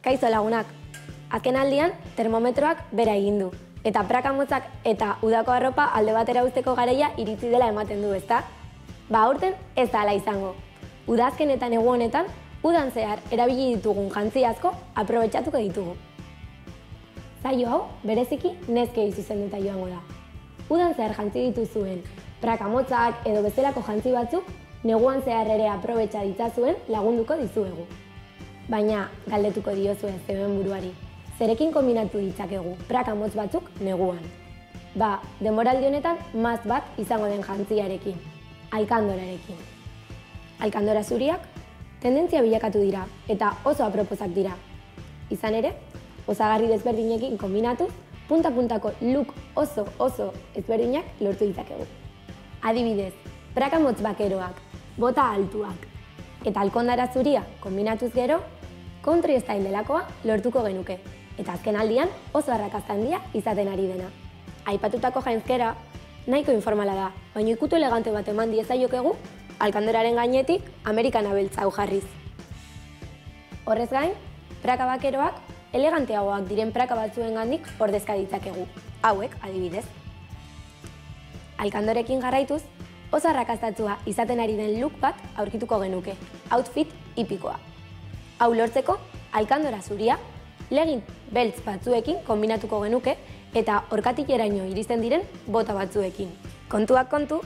Kaixo lagunak, azken aldian termometroak bera egin du. Eta praka motzak eta udako arropa alde batera uzteko garaia iritsi dela ematen du, ezta? Ba, aurten ez da hala izango. Udazken eta negu honetan, udan zehar erabili ditugun jantzi asko aprobetxatuko ditugu. Zaio hau, bereziki neskei zuzenduta joango da. Udan zehar jantzi dituzuen praka motzak edo bezalako jantzi batzuk neguan zehar ere aprobetxa ditzazuen lagunduko dizuegu. Baina, galdetuko diozue zeuen buruari, zerekin kombinatu ditzakegu praka motz batzuk neguan? Ba, denboraldi honetan maz bat izango den jantziarekin, alkandorarekin. Alkandora zuriak tendentzia bilakatu dira eta oso aproposak dira. Izan ere, osagarri desberdinekin kombinatuz, punta-puntako look oso ezberdinak lortu ditzakegu. Adibidez, praka motz bakeroak, bota altuak eta alkandora zuria kombinatuz gero, country style delakoa lortuko genuke. Eta azken aldian oso arrakasta handia izaten ari dena. Aipatutako jainzkera nahiko informala da, baina ikutu elegante bat eman diezaiokegu alkandoraren gainetik Amerikana beltza hau jarriz. Horrez gain, praka bakeroak eleganteagoak diren praka batzuengandik ordezka ditzakegu. Hauek, adibidez. Alkandorekin jarraituz, oso arrakastatsua izaten ari den look bat aurkituko genuke, outfit hipikoa. Hau lortzeko, alkandora zuria, legin beltz batzuekin kombinatuko genuke eta orkatikeraino iristen diren bota batzuekin. Kontuak kontu,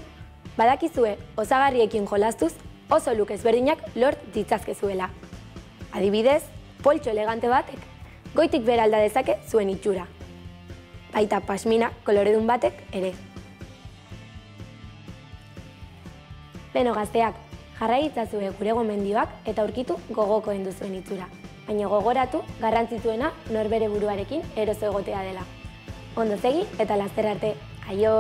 badakizue osagarriekin jolastuz oso look ezberdinak lort ditzazkezuela. Adibidez, poltxo elegante batek goitik behera alda dezake zuen itxura. Baita pasmina koloredun batek ere. Beno gazteak, jarrai itzazue gure gomendioak eta aurkitu gogokoen duzuen itxura. Baina gogoratu garrantzitsuena norbere buruarekin eroso egotea dela. Ondo segi eta laster arte. Aio!